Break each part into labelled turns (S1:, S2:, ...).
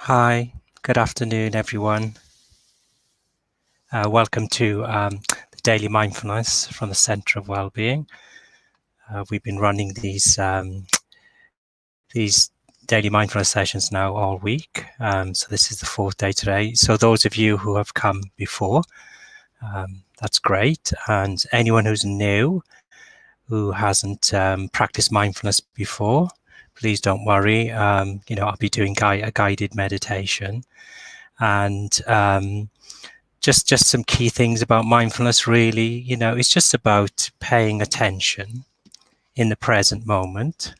S1: Hi, good afternoon, everyone. Welcome to the Daily Mindfulness from the Center of Wellbeing. We've been running these daily mindfulness sessions now all week. So this is the fourth day today. So those of you who have come before, that's great. And anyone who's new, who hasn't practiced mindfulness before, please don't worry. I'll be doing a guided meditation. And just some key things about mindfulness, really. It's just about paying attention in the present moment.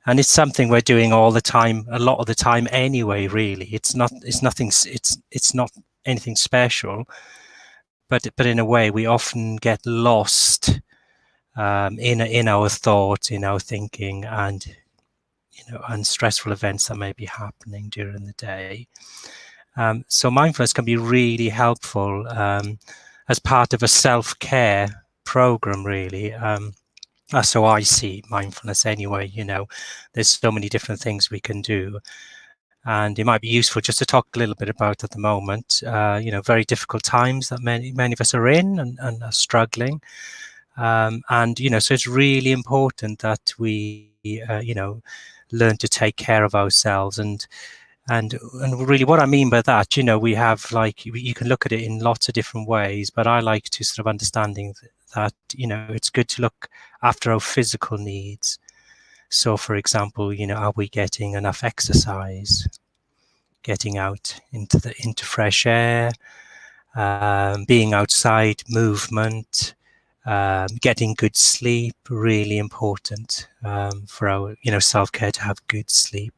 S1: And it's something we're doing all the time, a lot of the time anyway, really. It's not anything special, but in a way we often get lost in our thoughts, in our thinking, and stressful events that may be happening during the day. So mindfulness can be really helpful as part of a self-care program, really. That's how I see mindfulness anyway. There's so many different things we can do. And it might be useful just to talk a little bit about at the moment, very difficult times that many of us are in and are struggling. So it's really important that we, learn to take care of ourselves. And really what I mean by that, we have, you can look at it in lots of different ways, but I like to sort of understanding that, it's good to look after our physical needs. So for example, are we getting enough exercise, getting out into fresh air, being outside, movement, getting good sleep, really important for our, self-care, to have good sleep.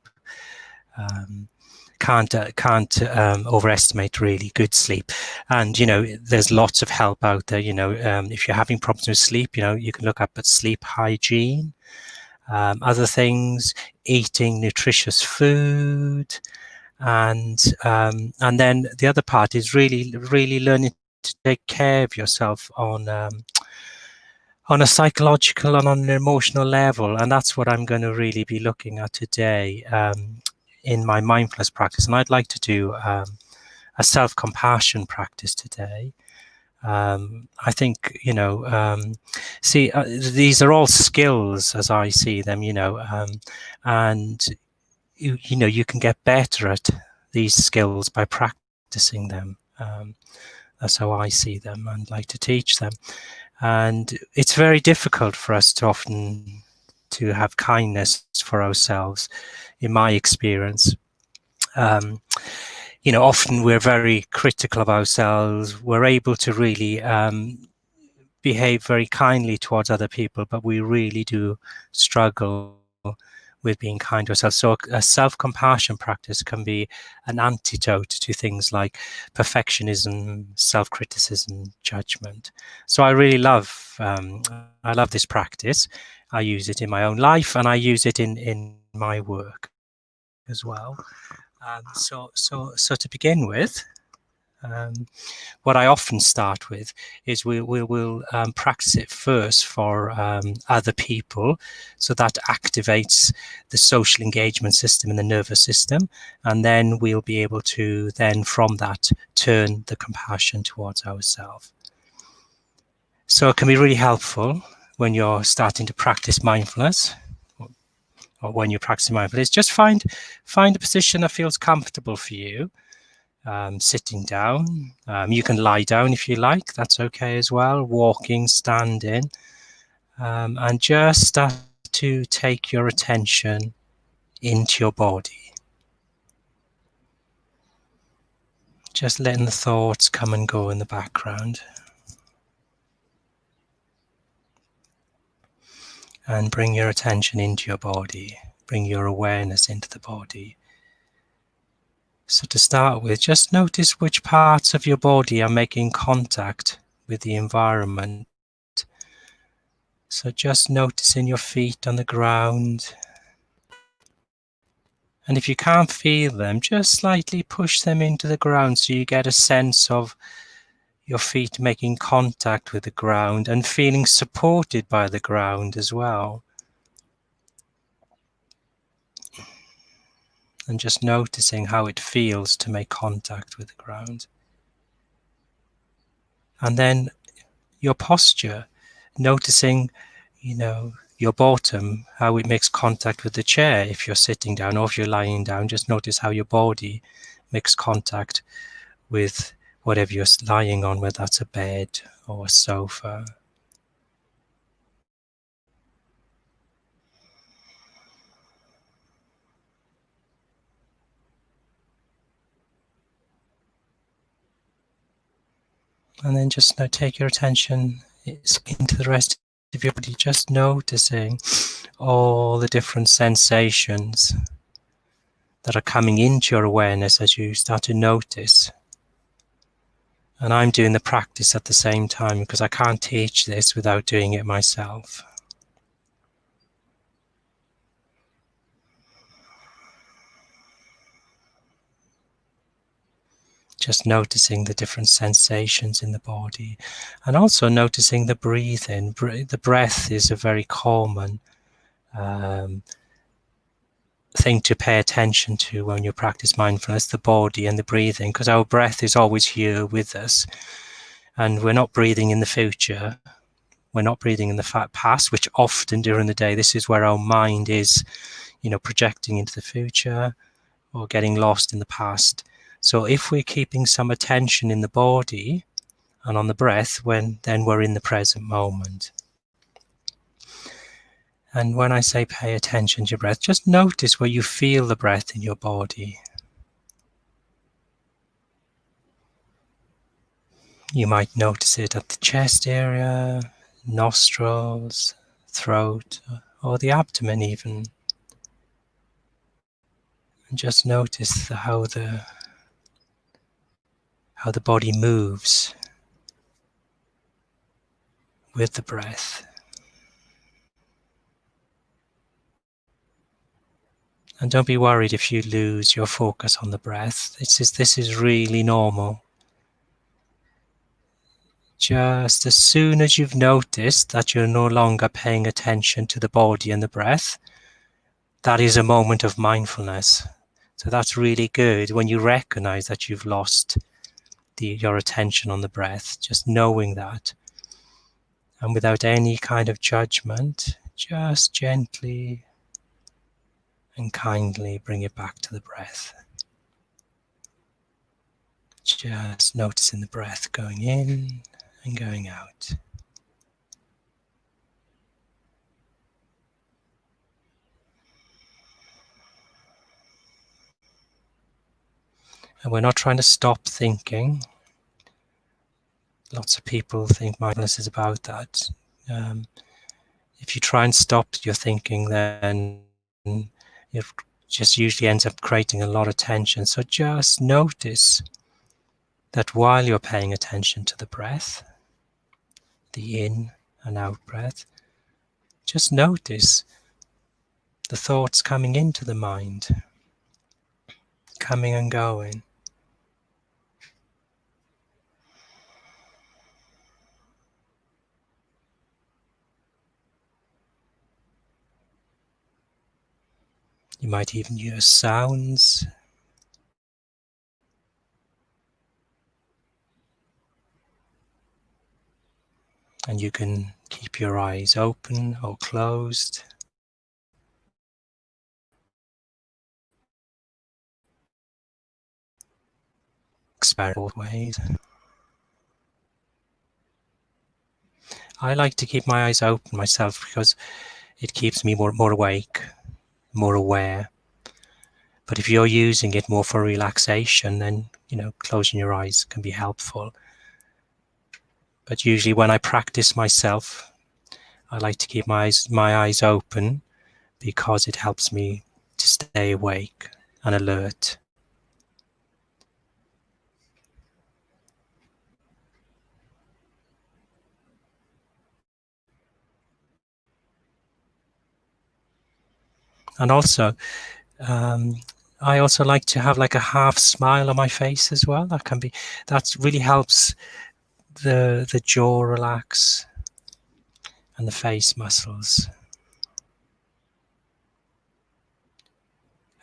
S1: Can't overestimate really good sleep. And there's lots of help out there. If you're having problems with sleep, you can look up at sleep hygiene, other things, eating nutritious food, and then the other part is really learning to take care of yourself on a psychological and on an emotional level. And that's what I'm going to really be looking at today in my mindfulness practice. And I'd like to do a self-compassion practice today. I think, these are all skills as I see them, and you can get better at these skills by practicing them. That's how I see them and like to teach them. And it's very difficult for us to often to have kindness for ourselves, in my experience. Often we're very critical of ourselves. We're able to really behave very kindly towards other people, but we really do struggle with being kind to ourselves. So a self-compassion practice can be an antidote to things like perfectionism, self-criticism, judgment. So I really love this practice. I use it in my own life, and I use it in my work as well. So to begin with, what I often start with is we will practice it first for other people, so that activates the social engagement system in the nervous system, and then we'll be able to then from that turn the compassion towards ourselves. So it can be really helpful when you're starting to practice mindfulness, or when you're practicing mindfulness. Just find a position that feels comfortable for you. Sitting down, you can lie down if you like, that's okay as well, walking, standing, and just start to take your attention into your body, just letting the thoughts come and go in the background, and bring your attention into your body, bring your awareness into the body. So to start with, just notice which parts of your body are making contact with the environment. So just noticing your feet on the ground. And if you can't feel them, just slightly push them into the ground so you get a sense of your feet making contact with the ground and feeling supported by the ground as well. and just noticing how it feels to make contact with the ground. And then your posture, noticing, your bottom, how it makes contact with the chair if you're sitting down, or if you're lying down, just notice how your body makes contact with whatever you're lying on, whether that's a bed or a sofa. And then just now take your attention into the rest of your body, just noticing all the different sensations that are coming into your awareness as you start to notice. And I'm doing the practice at the same time, because I can't teach this without doing it myself. Just noticing the different sensations in the body, and also noticing the breathing. The breath is a very common thing to pay attention to when you practice mindfulness, the body and the breathing, because our breath is always here with us, and we're not breathing in the future. We're not breathing in the past, which often during the day, this is where our mind is, projecting into the future or getting lost in the past. So if we're keeping some attention in the body and on the breath, then we're in the present moment. And when I say pay attention to your breath, just notice where you feel the breath in your body. You might notice it at the chest area, nostrils, throat, or the abdomen even. And just notice how the body moves with the breath. And don't be worried if you lose your focus on the breath. This is really normal. Just as soon as you've noticed that you're no longer paying attention to the body and the breath, that is a moment of mindfulness. So that's really good when you recognize that you've lost your attention on the breath, just knowing that. And without any kind of judgment, just gently and kindly bring it back to the breath. Just noticing the breath going in and going out. And we're not trying to stop thinking. Lots of people think mindfulness is about that. If you try and stop your thinking, then it just usually ends up creating a lot of tension. So just notice that while you're paying attention to the breath, the in and out breath, just notice the thoughts coming into the mind, coming and going. You might even use sounds. And you can keep your eyes open or closed. Experiment ways. I like to keep my eyes open myself because it keeps me more awake, more aware. But if you're using it more for relaxation, then closing your eyes can be helpful. But usually when I practice myself, I like to keep my eyes open because it helps me to stay awake and alert. And also, I also like to have like a half smile on my face as well. That really helps the jaw relax and the face muscles.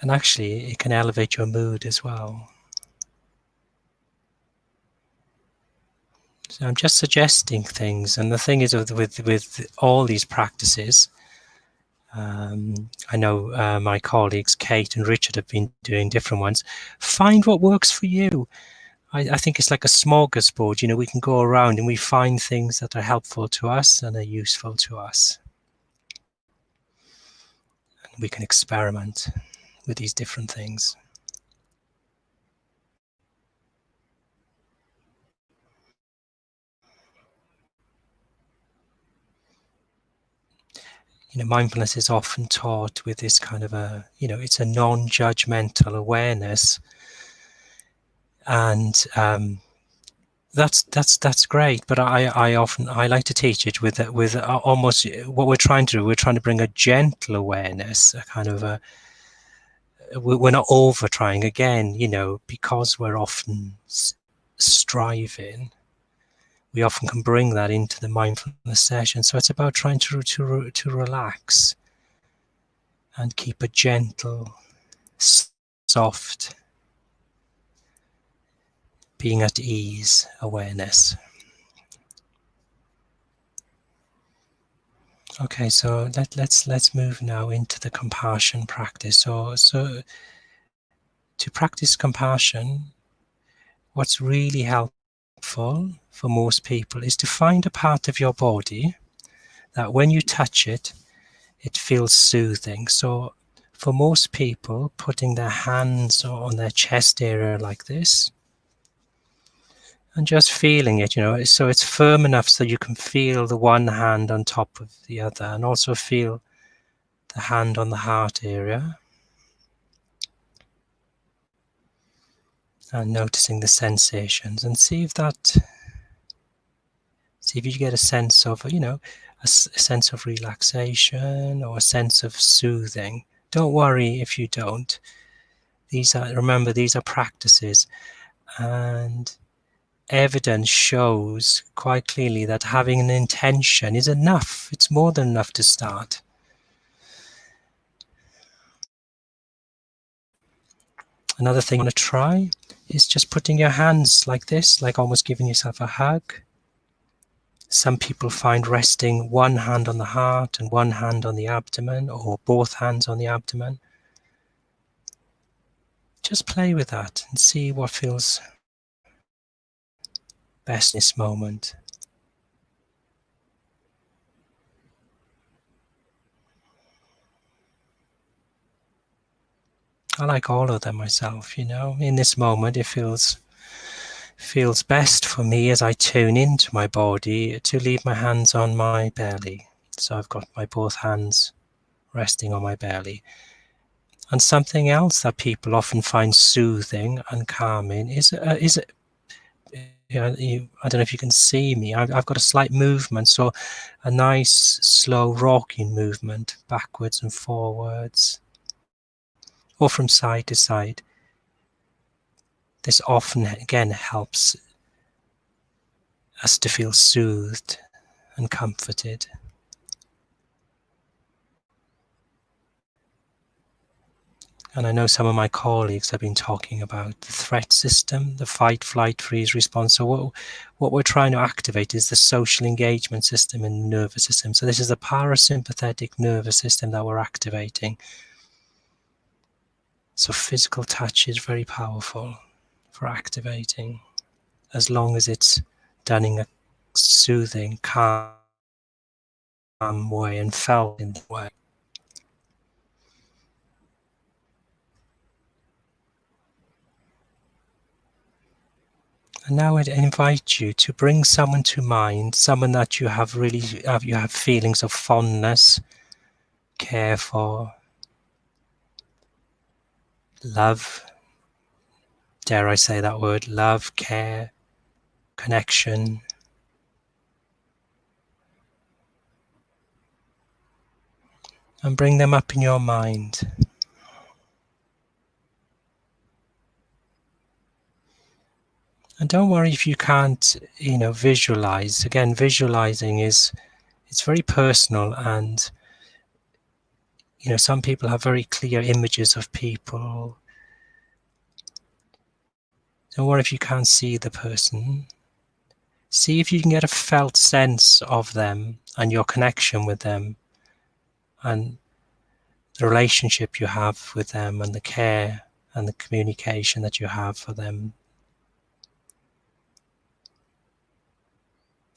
S1: And actually, it can elevate your mood as well. So I'm just suggesting things, and the thing is with all these practices, I know my colleagues Kate and Richard have been doing different ones. Find what works for you. I think it's like a smorgasbord. We can go around and we find things that are helpful to us and are useful to us. And we can experiment with these different things. Mindfulness is often taught with this kind of it's a non-judgmental awareness, and that's great. But I like to teach it with almost what we're trying to do. We're trying to bring a gentle awareness, a kind of we're not over trying again, because we're often striving. We often can bring that into the mindfulness session. So it's about trying to relax and keep a gentle, soft, being at ease awareness. Okay, so let's move now into the compassion practice. So to practice compassion, what's really helpful for most people is to find a part of your body that when you touch it, it feels soothing. So for most people, putting their hands on their chest area like this, and just feeling it, so it's firm enough so you can feel the one hand on top of the other, and also feel the hand on the heart area, and noticing the sensations, and see if you get a sense of, a sense of relaxation or a sense of soothing. Don't worry if you don't. Remember, these are practices, and evidence shows quite clearly that having an intention is enough. It's more than enough to start. Another thing you want to try is just putting your hands like this, like almost giving yourself a hug. Some people find resting one hand on the heart and one hand on the abdomen, or both hands on the abdomen. Just play with that and see what feels best in this moment. I like all of them myself, In this moment, it feels best for me as I tune into my body to leave my hands on my belly. So I've got my both hands resting on my belly. And something else that people often find soothing and calming is I don't know if you can see me. I've got a slight movement, so a nice slow rocking movement backwards and forwards, or from side to side. This often again helps us to feel soothed and comforted. And I know some of my colleagues have been talking about the threat system, the fight, flight, freeze response. So what we're trying to activate is the social engagement system in the nervous system. So this is the parasympathetic nervous system that we're activating. So physical touch is very powerful for activating, as long as it's done in a soothing, calm way and felt in that way. And now I'd invite you to bring someone to mind, someone that you have feelings of fondness, care for, love, dare I say that word, love, care, connection. And bring them up in your mind. And don't worry if you can't, visualize. Again, visualizing it's very personal, and some people have very clear images of people. Don't worry if you can't see the person. See if you can get a felt sense of them and your connection with them and the relationship you have with them and the care and the communication that you have for them.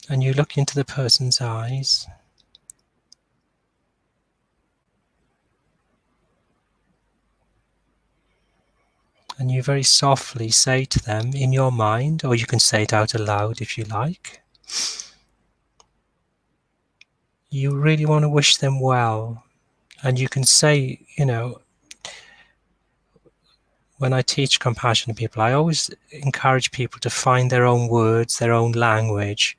S1: And you look into the person's eyes. And you very softly say to them in your mind, or you can say it out aloud if you like, you really want to wish them well. And you can say, when I teach compassion to people, I always encourage people to find their own words, their own language.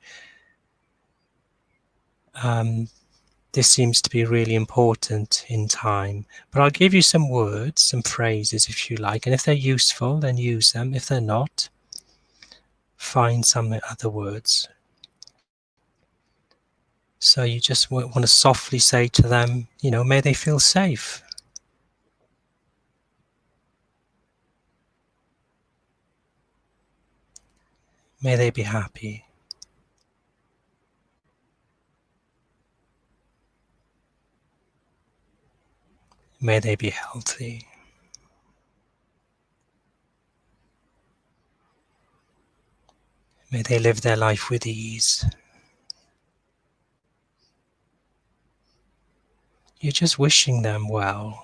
S1: This seems to be really important in time. But I'll give you some words, some phrases if you like. And if they're useful, then use them. If they're not, find some other words. So you just want to softly say to them, may they feel safe. May they be happy. May they be healthy. May they live their life with ease. You're just wishing them well.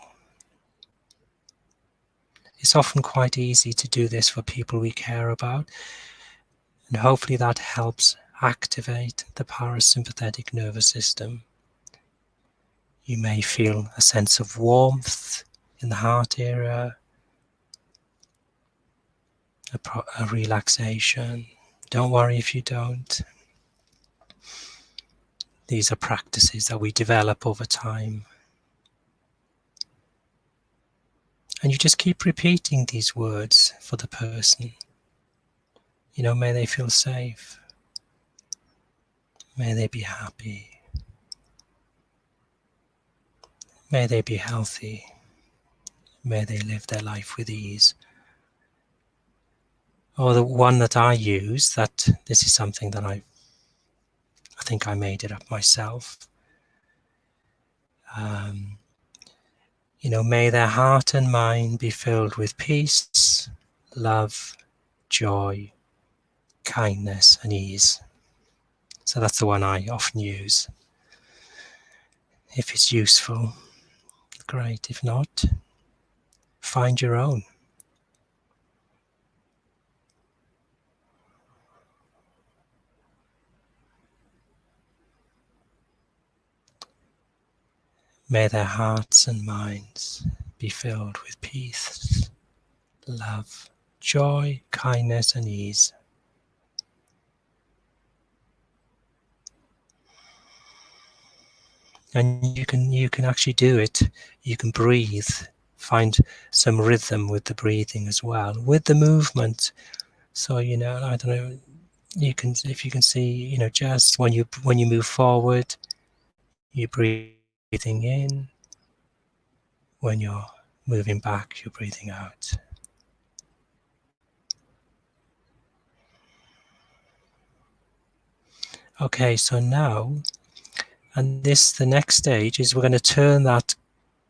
S1: It's often quite easy to do this for people we care about, and hopefully that helps activate the parasympathetic nervous system. You may feel a sense of warmth in the heart area, a relaxation. Don't worry if you don't. These are practices that we develop over time. And you just keep repeating these words for the person. May they feel safe. May they be happy. May they be healthy. May they live their life with ease. Or the one that I use, that this is something that I think I made it up myself. May their heart and mind be filled with peace, love, joy, kindness, and ease. So that's the one I often use. If it's useful, great. If not, find your own. May their hearts and minds be filled with peace, love, joy, kindness, and ease. And you can actually do it. You can breathe. Find some rhythm with the breathing as well, with the movement. So I don't know. If you can see, just when you move forward, you're breathing in. When you're moving back, you're breathing out. Okay, so now, the next stage is we're going to turn that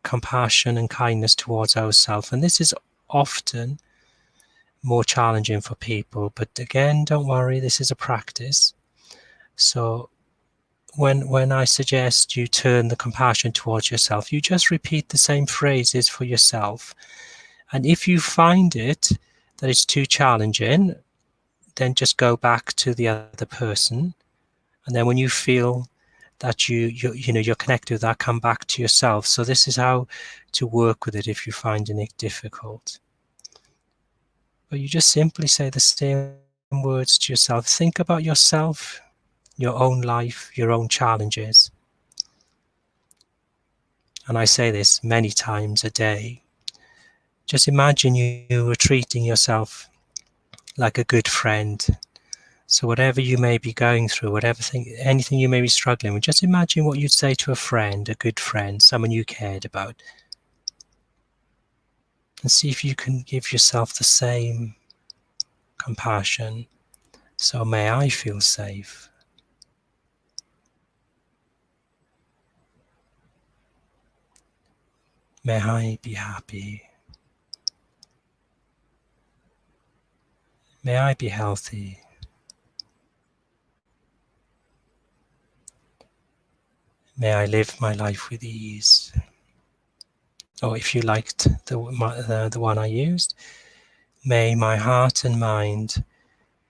S1: compassion and kindness towards ourselves. And this is often more challenging for people. But again, don't worry, this is a practice. So when I suggest you turn the compassion towards yourself, you just repeat the same phrases for yourself. And if you find it that it's too challenging, then just go back to the other person. And then when you feel that you're connected with that, come back to yourself. So this is how to work with it if you're finding it difficult. But you just simply say the same words to yourself. Think about yourself, your own life, your own challenges. And I say this many times a day. Just imagine you were treating yourself like a good friend. So whatever you may be going through, anything you may be struggling with, just imagine what you'd say to a friend, a good friend, someone you cared about, and see if you can give yourself the same compassion. So may I feel safe. May I be happy. May I be healthy. May I live my life with ease. Or if you liked the one I used, may my heart and mind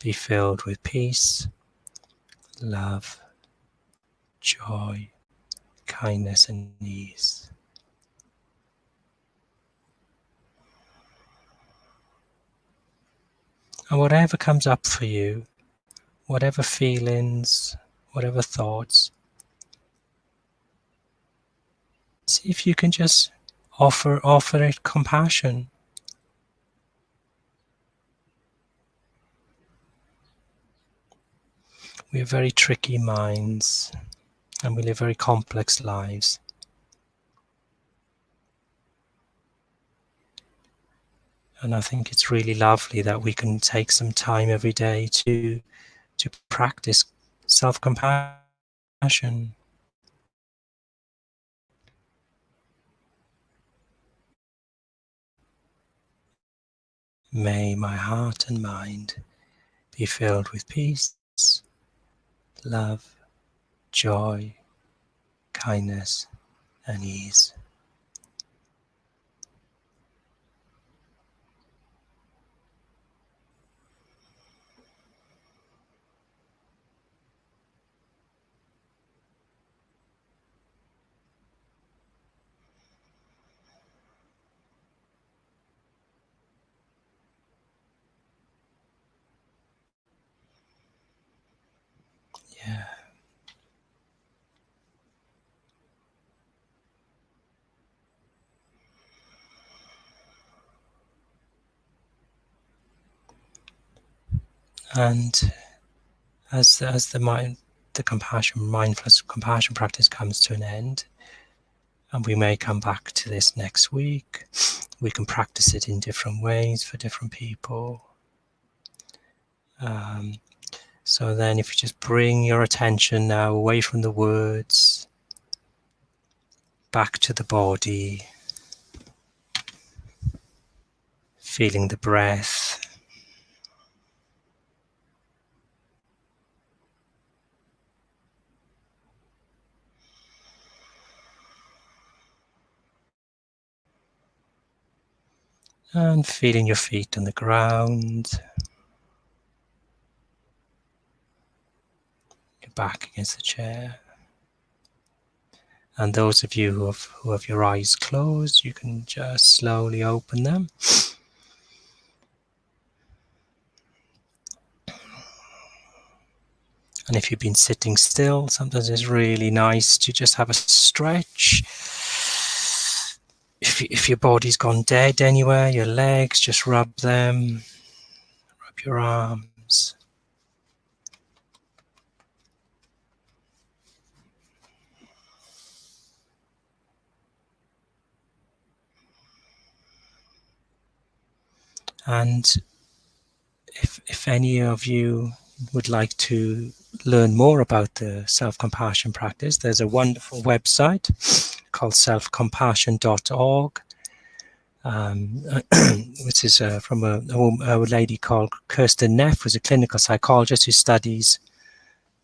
S1: be filled with peace, love, joy, kindness, and ease. And whatever comes up for you, whatever feelings, whatever thoughts, see if you can just offer it compassion. We have very tricky minds and we live very complex lives. And I think it's really lovely that we can take some time every day to practice self-compassion. May my heart and mind be filled with peace, love, joy, kindness, and ease. Yeah. And as the mindfulness compassion practice comes to an end, and we may come back to this next week. We can practice it in different ways for different people. So then if you just bring your attention now away from the words, back to the body, feeling the breath. And feeling your feet on the ground, your back against the chair. And those of you who have your eyes closed, you can just slowly open them. And if you've been sitting still, sometimes it's really nice to just have a stretch. If your body's gone dead anywhere, your legs, just rub them, rub your arms. And if any of you would like to learn more about the self-compassion practice, there's a wonderful website called selfcompassion.org, which is from a lady called Kirsten Neff, who's a clinical psychologist who studies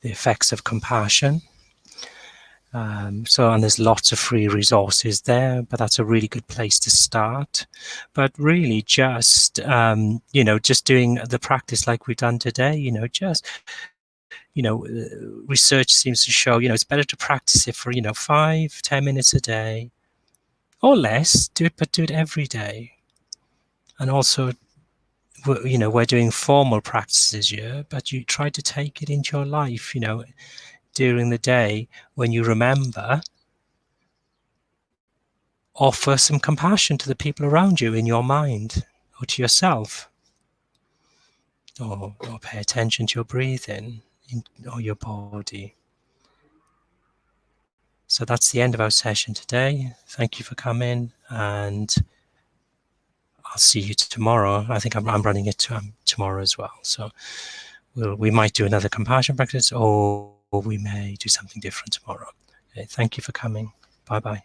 S1: the effects of compassion. And there's lots of free resources there, but that's a really good place to start. But really just, just doing the practice like we've done today, research seems to show, it's better to practice it for, 5-10 minutes a day or less, but do it every day. And also, we're doing formal practices here, but you try to take it into your life, during the day when you remember. Offer some compassion to the people around you in your mind or to yourself. or pay attention to your breathing or your body. So that's the end of our session today. Thank you for coming, and I'll see you tomorrow. I think I'm running it tomorrow as well. So we might do another compassion practice, or we may do something different tomorrow. Okay, thank you for coming. Bye-bye.